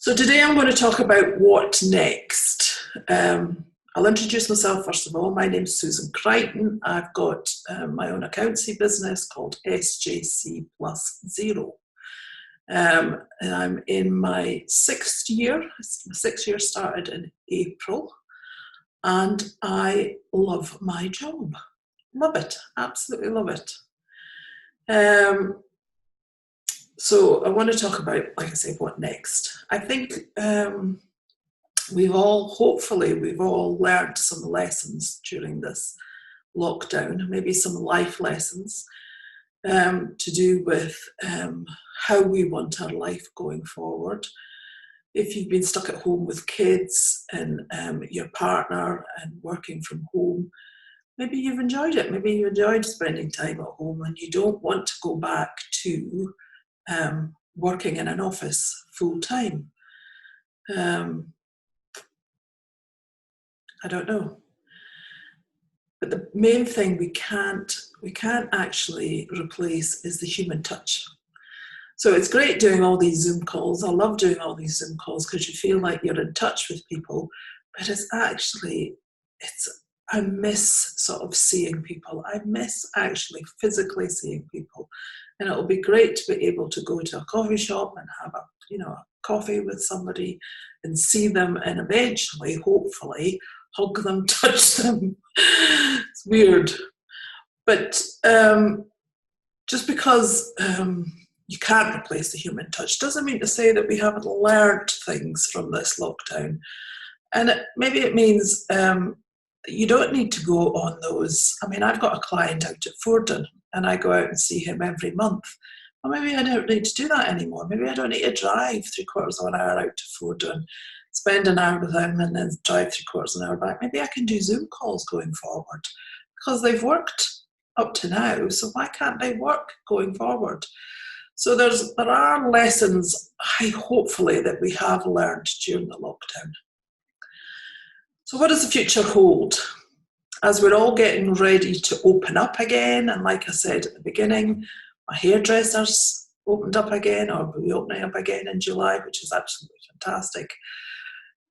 So today I'm going to talk about what next. I'll introduce myself first of all. My name's Susan Crichton. I've got my own accountancy business called SJC Plus Zero. And I'm in my sixth year. My sixth year started in April. And I love my job. Love it. Absolutely love it. So I want to talk about, like I say, what next. I think we've all learned some lessons during this lockdown, maybe some life lessons to do with how we want our life going forward. If you've been stuck at home with kids and your partner and working from home, maybe you've enjoyed it. Maybe you enjoyed spending time at home and you don't want to go back to working in an office full time. I don't know. But the main thing we can't actually replace is the human touch. So it's great doing all these Zoom calls. I love doing all these Zoom calls because you feel like you're in touch with people, but I miss sort of seeing people. I miss actually physically seeing people. And it'll be great to be able to go to a coffee shop and have a coffee with somebody and see them and eventually, hopefully, hug them, touch them. It's weird. But just because you can't replace the human touch doesn't mean to say that we haven't learned things from this lockdown. And maybe it means you don't need to go on those. I mean, I've got a client out at Fordon and I go out and see him every month. Well, maybe I don't need to do that anymore. Maybe I don't need to drive 3/4 of an hour out to Fordon, spend an hour with him and then drive 3/4 of an hour back. Maybe I can do Zoom calls going forward because they've worked up to now. So why can't they work going forward? So there are lessons, hopefully, that we have learned during the lockdown. So what does the future hold? As we're all getting ready to open up again, and like I said at the beginning, my hairdressers opened up again, or will be opening up again in July, which is absolutely fantastic.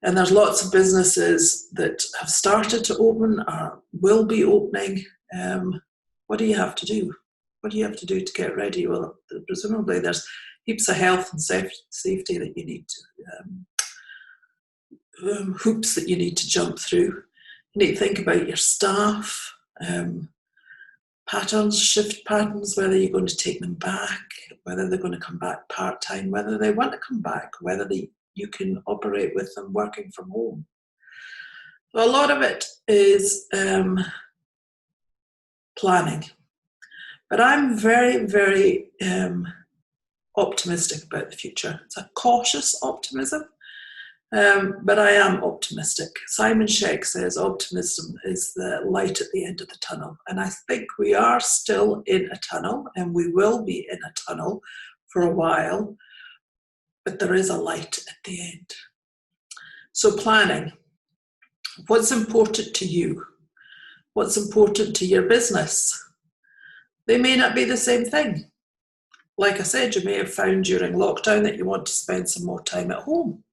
And there's lots of businesses that have started to open or will be opening. What do you have to do? What do you have to do to get ready? Well, presumably there's heaps of health and safety that you need to, hoops that you need to jump through. You need to think about your staff, patterns, shift patterns, whether you're going to take them back, whether they're going to come back part-time, whether they want to come back, whether you can operate with them working from home. So a lot of it is planning. But I'm very, very optimistic about the future. It's a cautious optimism, but I am optimistic. Simon Sheck says optimism is the light at the end of the tunnel. And I think we are still in a tunnel, and we will be in a tunnel for a while, but there is a light at the end. So planning. What's important to you? What's important to your business? They may not be the same thing. Like I said, you may have found during lockdown that you want to spend some more time at home.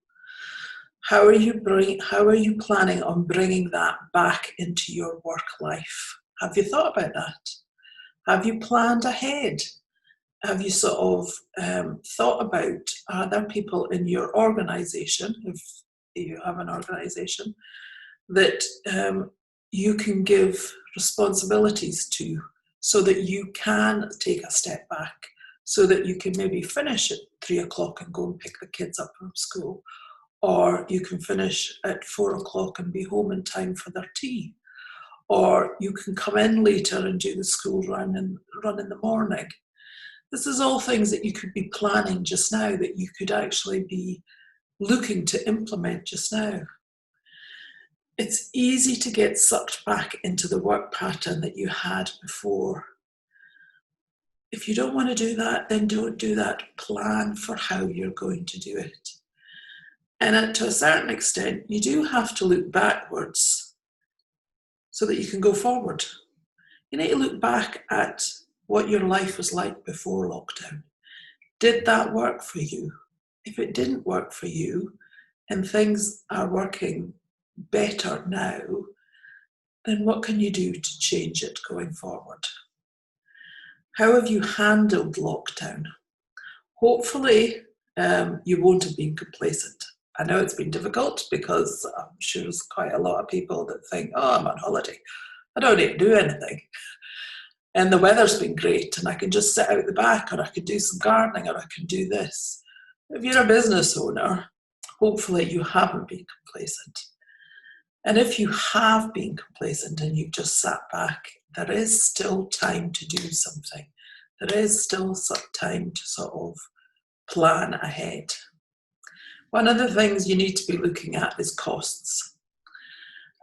How are you planning on bringing that back into your work life? Have you thought about that? Have you planned ahead? Have you sort of thought about, are there people in your organisation, if you have an organisation, that you can give responsibilities to, so that you can take a step back, so that you can maybe finish at 3:00 and go and pick the kids up from school, or you can finish at 4:00 and be home in time for their tea, or you can come in later and do the school run in the morning. This is all things that you could be planning just now, that you could actually be looking to implement just now. It's easy to get sucked back into the work pattern that you had before. If you don't want to do that, then don't do that. Plan for how you're going to do it. And to a certain extent, you do have to look backwards so that you can go forward. You need to look back at what your life was like before lockdown. Did that work for you? if it didn't work for you and things are working better now, then what can you do to change it going forward? How have you handled lockdown? Hopefully, you won't have been complacent. I know it's been difficult because I'm sure there's quite a lot of people that think, oh, I'm on holiday. I don't need to do anything. And the weather's been great and I can just sit out the back, or I can do some gardening, or I can do this. If you're a business owner, hopefully you haven't been complacent. And if you have been complacent and you've just sat back, there is still time to do something. There is still some time to sort of plan ahead. One of the things you need to be looking at is costs.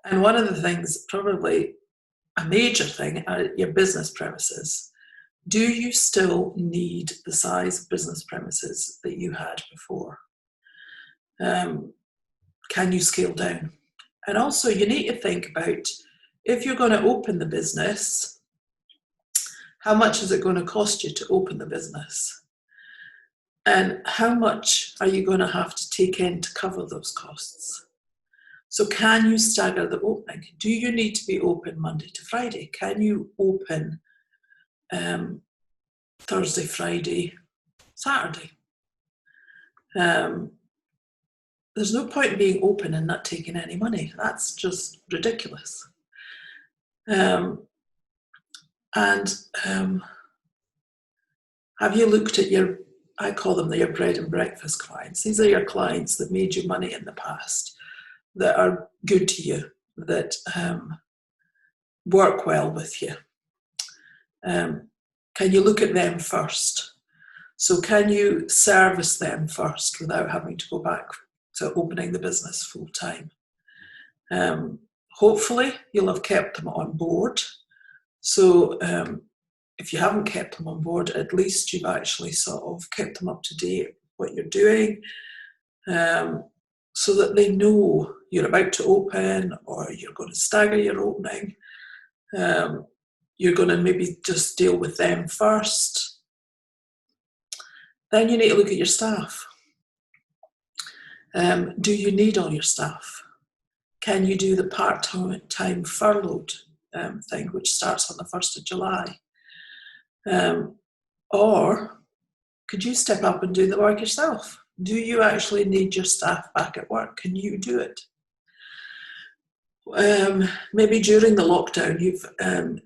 And one of the things, probably a major thing, are your business premises. Do you still need the size of business premises that you had before? Can you scale down? And also you need to think about, if you're going to open the business, how much is it going to cost you to open the business? And how much are you going to have to take in to cover those costs? So can you stagger the opening? Do you need to be open Monday to Friday? Can you open Thursday, Friday, Saturday? There's no point in being open and not taking any money. That's just ridiculous. Have you looked at your, I call them your bread and breakfast clients. These are your clients that made you money in the past, that are good to you, that work well with you. Can you look at them first? So can you service them first without having to go back to opening the business full time? Hopefully you'll have kept them on board. So if you haven't kept them on board, at least you've actually sort of kept them up to date with what you're doing, so that they know you're about to open, or you're going to stagger your opening. You're going to maybe just deal with them first. Then you need to look at your staff. Do you need all your staff? Can you do the part-time furloughed thing, which starts on the 1st of July? Or could you step up and do the work yourself? Do you actually need your staff back at work? Can you do it? Maybe during the lockdown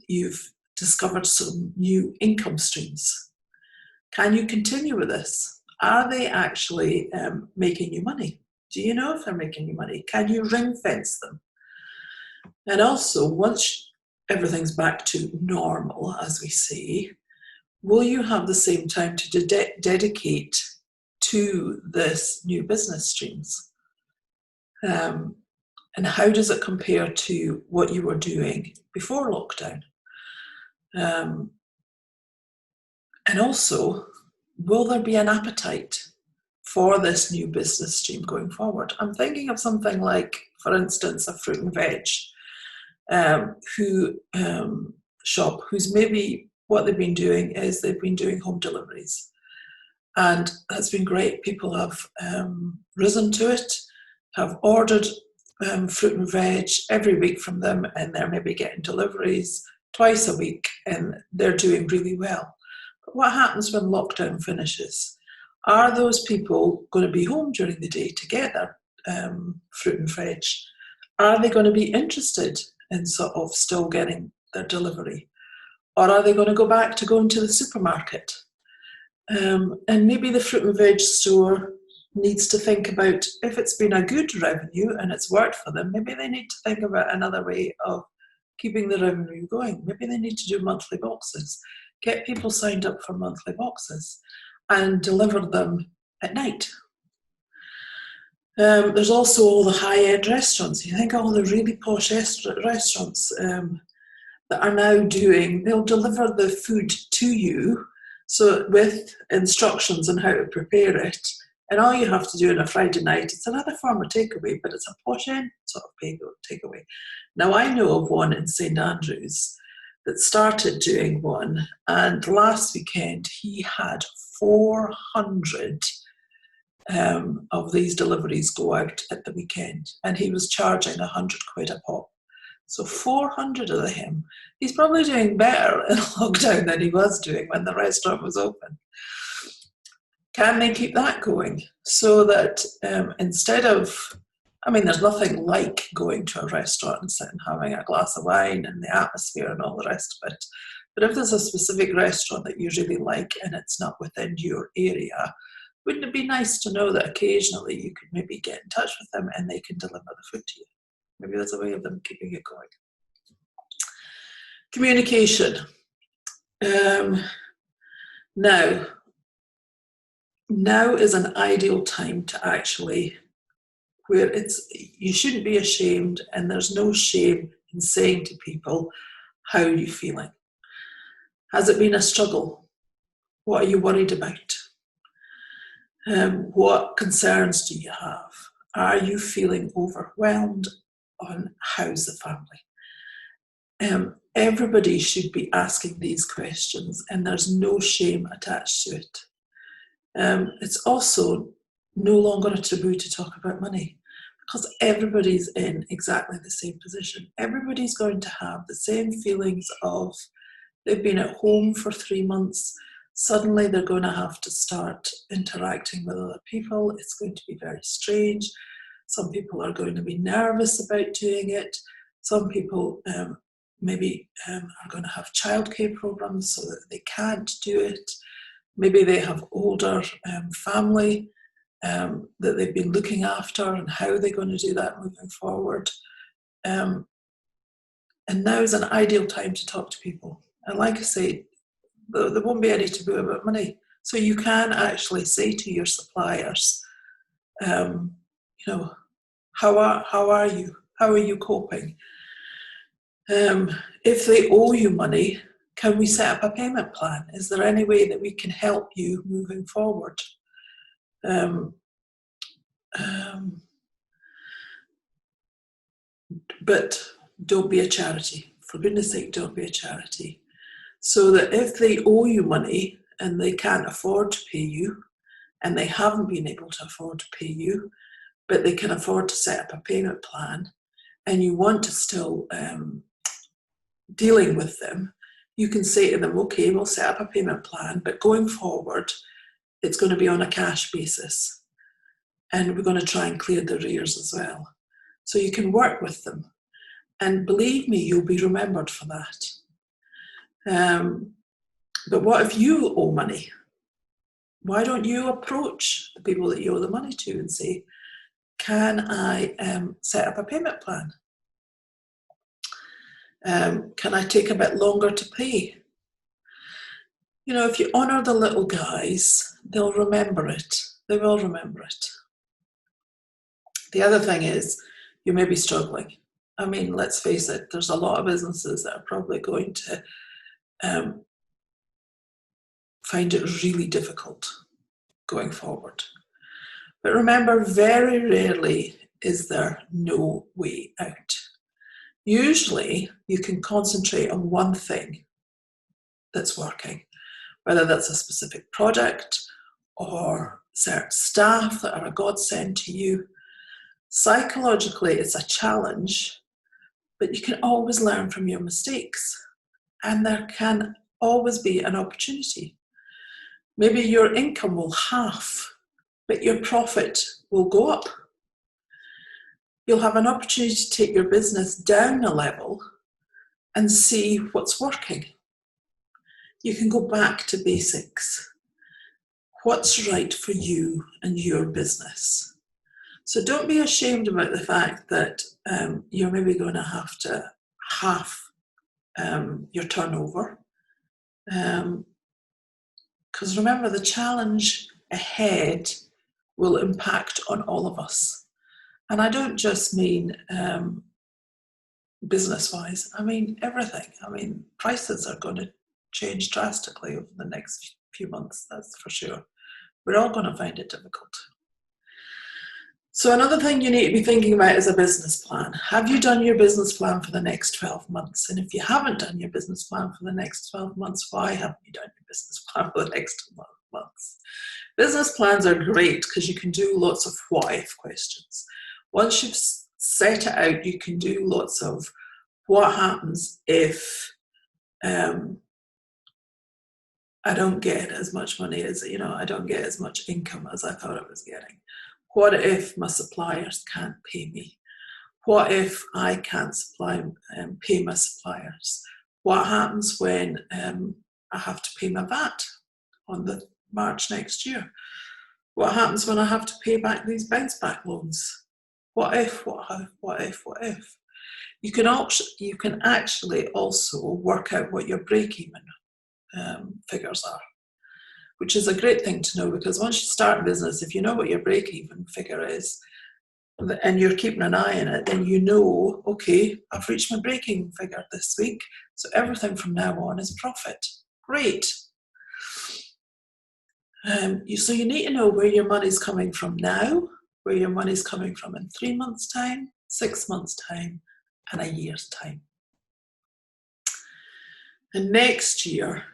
you've discovered some new income streams. Can you continue with this? Are they actually making you money? Do you know if they're making you money? Can you ring fence them? And also, once everything's back to normal, as we say, will you have the same time to dedicate to this new business streams? And how does it compare to what you were doing before lockdown? And also, will there be an appetite for this new business stream going forward? I'm thinking of something like, for instance, a fruit and veg shop, who's maybe, what they've been doing is they've been doing home deliveries. And that's been great. People have risen to it, have ordered fruit and veg every week from them, and they're maybe getting deliveries twice a week, and they're doing really well. But what happens when lockdown finishes? Are those people going to be home during the day to get their fruit and veg? Are they going to be interested in sort of still getting their delivery? Or are they going to go back to going to the supermarket? And maybe the fruit and veg store needs to think about, if it's been a good revenue and it's worked for them, maybe they need to think about another way of keeping the revenue going. Maybe they need to do monthly boxes, get people signed up for monthly boxes and deliver them at night. There's also all the high-end restaurants. You think all the really posh restaurants that are now doing, they'll deliver the food to you, so with instructions on how to prepare it, and all you have to do on a Friday night, it's another form of takeaway, but it's a posh end sort of takeaway. Now, I know of one in St Andrews that started doing one, and last weekend he had 400 of these deliveries go out at the weekend, and he was charging 100 quid a pop. So 400 of them. He's probably doing better in lockdown than he was doing when the restaurant was open. Can they keep that going so that instead of, I mean, there's nothing like going to a restaurant and sitting having a glass of wine and the atmosphere and all the rest of it. But if there's a specific restaurant that you really like and it's not within your area, wouldn't it be nice to know that occasionally you could maybe get in touch with them and they can deliver the food to you? Maybe there's a way of them keeping it going. Communication. Now is an ideal time to actually, where you shouldn't be ashamed, and there's no shame in saying to people, how are you feeling? Has it been a struggle? What are you worried about? What concerns do you have? Are you feeling overwhelmed? On how's the family? Everybody should be asking these questions, and there's no shame attached to it. It's also no longer a taboo to talk about money, because everybody's in exactly the same position. Everybody's going to have the same feelings of they've been at home for 3 months. Suddenly they're going to have to start interacting with other people. It's going to be very strange. Some people are going to be nervous about doing it. Some people maybe are going to have childcare programs so that they can't do it. Maybe they have older family that they've been looking after, and how are they going to do that moving forward? And now is an ideal time to talk to people. And like I say, there won't be any taboo about money. So you can actually say to your suppliers, how are you? How are you coping? If they owe you money, can we set up a payment plan? Is there any way that we can help you moving forward? But don't be a charity. For goodness sake, don't be a charity. So that if they owe you money and they can't afford to pay you, and they haven't been able to afford to pay you, but they can afford to set up a payment plan, and you want to still dealing with them, you can say to them, okay, we'll set up a payment plan, but going forward, it's going to be on a cash basis. And we're going to try and clear the arrears as well. So you can work with them. And believe me, you'll be remembered for that. But what if you owe money? Why don't you approach the people that you owe the money to and say, can I set up a payment plan? Can I take a bit longer to pay? You know, if you honour the little guys, they'll remember it. They will remember it. The other thing is, you may be struggling. I mean, let's face it, there's a lot of businesses that are probably going to find it really difficult going forward. But remember, very rarely is there no way out. Usually, you can concentrate on one thing that's working, whether that's a specific product or certain staff that are a godsend to you. Psychologically, it's a challenge, but you can always learn from your mistakes, and there can always be an opportunity. Maybe your income will halve, but your profit will go up. You'll have an opportunity to take your business down a level and see what's working. You can go back to basics. What's right for you and your business? So don't be ashamed about the fact that you're maybe going to have to half your turnover. Because remember, the challenge ahead will impact on all of us. And I don't just mean business-wise, I mean everything. I mean, prices are going to change drastically over the next few months, that's for sure. We're all going to find it difficult. So another thing you need to be thinking about is a business plan. Have you done your business plan for the next 12 months? And if you haven't done your business plan for the next 12 months, why haven't you done your business plan for the next plans. Business plans are great because you can do lots of what if questions. Once you've set it out, you can do lots of what happens if I don't get as much money as, I don't get as much income as I thought I was getting. What if my suppliers can't pay me? What if I can't pay my suppliers? What happens when I have to pay my VAT on the March next year? What happens when I have to pay back these bounce back loans? What if? You can actually also work out what your break-even figures are, which is a great thing to know, because once you start a business, if you know what your break-even figure is and you're keeping an eye on it, then you know, okay, I've reached my break-even figure this week, so everything from now on is profit. Great. So you need to know where your money's coming from now, where your money's coming from in 3 months' time, 6 months' time, and a year's time. And next year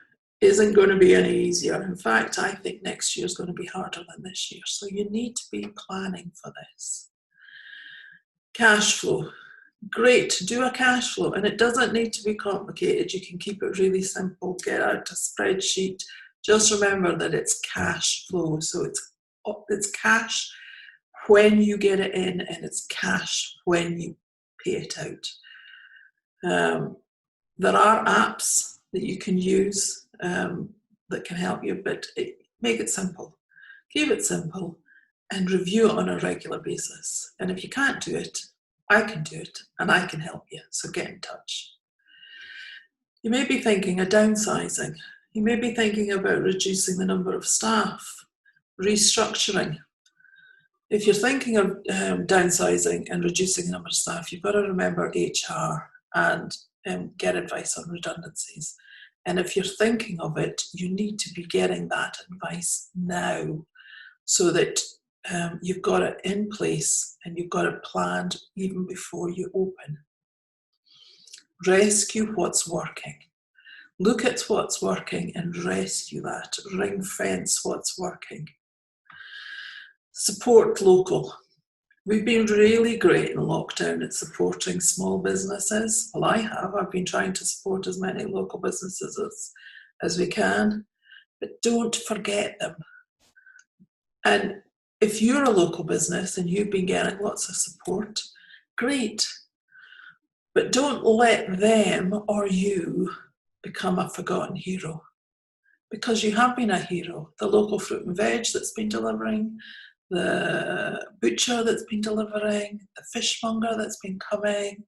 isn't going to be any easier. In fact, I think next year is going to be harder than this year. So you need to be planning for this. Cash flow. Great to do a cash flow, and it doesn't need to be complicated. You can keep it really simple. Get out a spreadsheet. Just remember that it's cash flow. So it's cash when you get it in, and it's cash when you pay it out. There are apps that you can use that can help you, but make it simple. Keep it simple and review it on a regular basis. And if you can't do it, I can do it and I can help you. So get in touch. You may be thinking of downsizing. You may be thinking about reducing the number of staff, restructuring. If you're thinking of downsizing and reducing the number of staff, you've got to remember HR and get advice on redundancies. And if you're thinking of it, you need to be getting that advice now, so that you've got it in place and you've got it planned even before you open. Rescue what's working. Look at what's working and rescue that. Ring fence what's working. Support local. We've been really great in lockdown at supporting small businesses. Well, I have. I've been trying to support as many local businesses as we can, but don't forget them. And if you're a local business and you've been getting lots of support, great. But don't let them or you become a forgotten hero, because you have been a hero. The local fruit and veg that's been delivering, the butcher that's been delivering, the fishmonger that's been coming,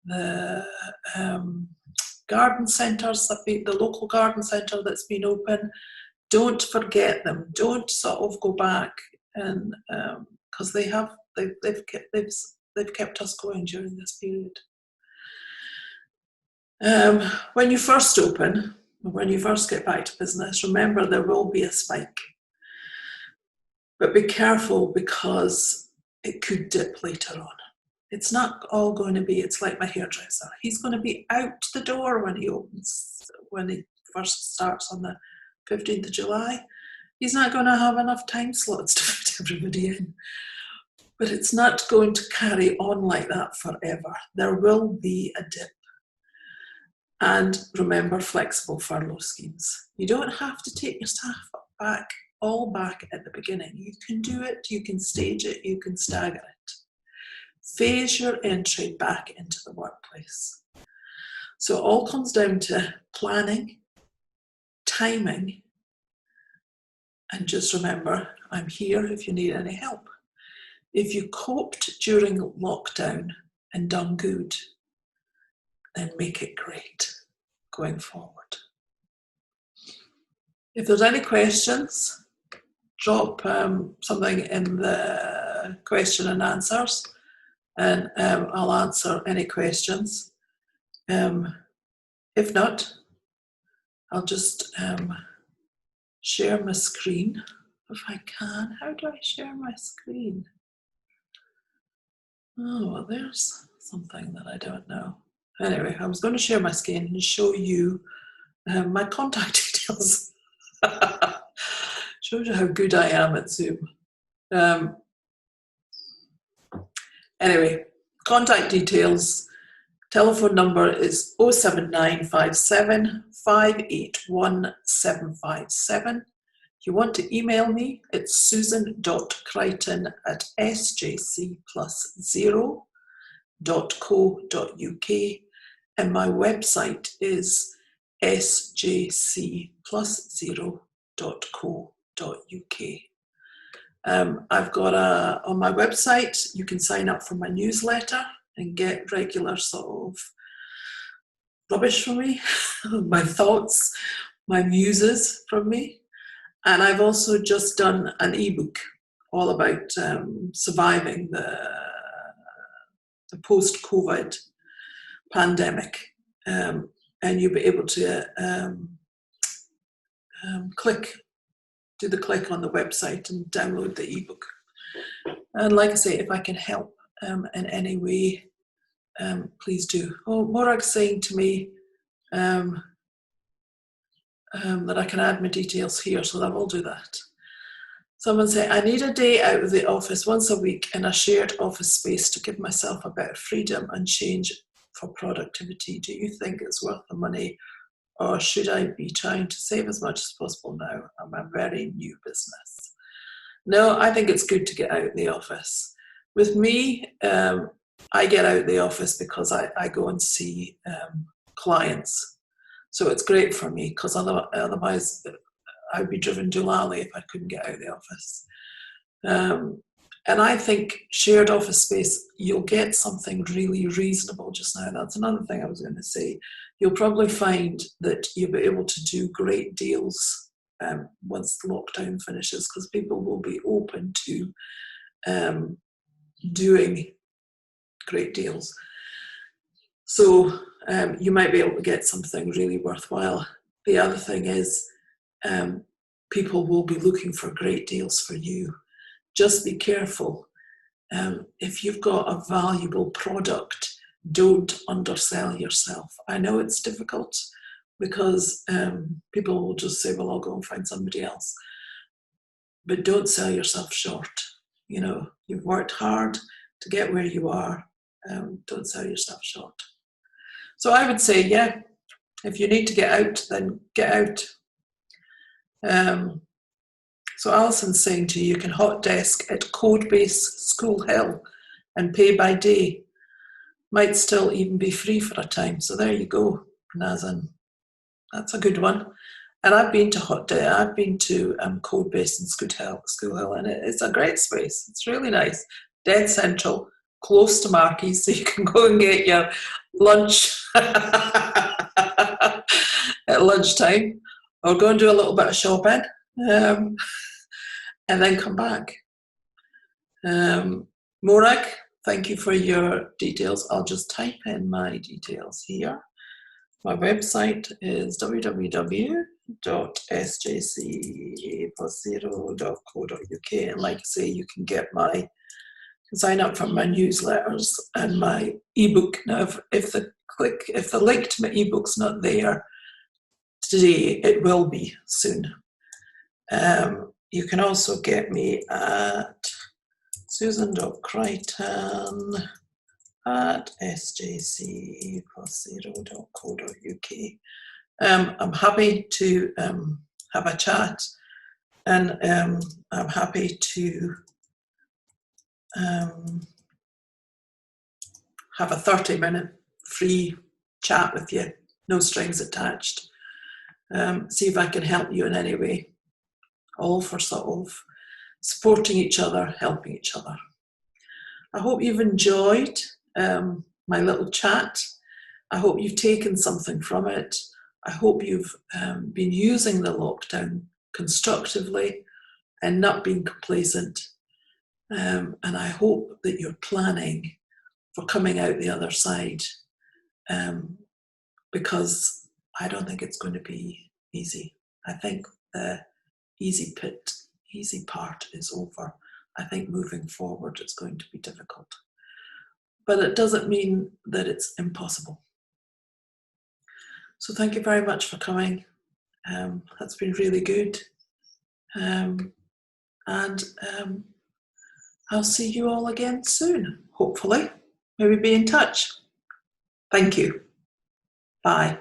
the garden centres, the local garden centre that's been open. Don't forget them. Don't sort of go back, and because they've kept us going during this period. When you first open, when you first get back to business, remember there will be a spike. But be careful, because it could dip later on. It's not all going to be, it's like my hairdresser. He's going to be out the door when he opens, when he first starts on the 15th of July. He's not going to have enough time slots to fit everybody in. But it's not going to carry on like that forever. There will be a dip. And remember, flexible furlough schemes. You don't have to take your staff back at the beginning. You can do it, you can stage it, you can stagger it. Phase your entry back into the workplace. So it all comes down to planning, timing, and just remember, I'm here if you need any help. If you coped during lockdown and done good, then make it great going forward. If there's any questions, drop something in the question and answers, and I'll answer any questions. If not, I'll just share my screen if I can. How do I share my screen? Oh, well, there's something that I don't know. Anyway, I was going to share my screen and show you my contact details. Shows you how good I am at Zoom. Anyway, contact details. Telephone number is 07957 581 757. If you want to email me, it's susan.crichton@sjcplus0.co.uk, and my website is sjcplus0.co.uk. I've got on my website, you can sign up for my newsletter and get regular sort of rubbish from me, my thoughts, my muses from me. And I've also just done an ebook all about surviving the post-COVID pandemic. And you'll be able to do the click on the website and download the ebook. And like I say, if I can help in any way, please do. Oh, Morag's saying to me that I can add my details here, so I will do that. Someone said, I need a day out of the office once a week in a shared office space to give myself a bit of freedom and change for productivity. Do you think it's worth the money, or should I be trying to save as much as possible now? I'm a very new business. No, I think it's good to get out of the office. With me, I get out of the office because I go and see clients. So it's great for me, because otherwise I'd be driven doolally if I couldn't get out of the office. And I think shared office space, you'll get something really reasonable just now. That's another thing I was going to say. You'll probably find that you'll be able to do great deals once the lockdown finishes, because people will be open to doing great deals. So you might be able to get something really worthwhile. The other thing is people will be looking for great deals for you. Just be careful. If you've got a valuable product, don't undersell yourself. I know it's difficult because people will just say, well, I'll go and find somebody else. But don't sell yourself short. You know, you've worked hard to get where you are. Don't sell yourself short. So I would say, yeah, if you need to get out, then get out. So Alison's saying to you, you can hot desk at Codebase School Hill and pay by day. Might still even be free for a time. So there you go, Nazan. That's a good one. And I've been to Codebase and School Hill, and it's a great space. It's really nice. Dead central, close to Marky's, so you can go and get your lunch at lunchtime, or go and do a little bit of shopping, and then come back. Morag, thank you for your details. I'll just type in my details here. My website is www.sjcplus0.co.uk, and like I say, you can sign up for my newsletters and my ebook. Now, if the link to my ebook's not there today, it will be soon. You can also get me at susan.crichton@sjcplus0.co.uk. I'm happy to have a chat, and I'm happy to have a 30-minute free chat with you, no strings attached. See if I can help you in any way. All for sort of supporting each other, helping each other. I hope you've enjoyed my little chat. I hope you've taken something from it. I hope you've been using the lockdown constructively and not being complacent. And I hope that you're planning for coming out the other side, because I don't think it's going to be easy. I think the easy part is over. I think moving forward it's going to be difficult. But it doesn't mean that it's impossible. So thank you very much for coming. That's been really good. and I'll see you all again soon, hopefully. Maybe be in touch. Thank you. Bye.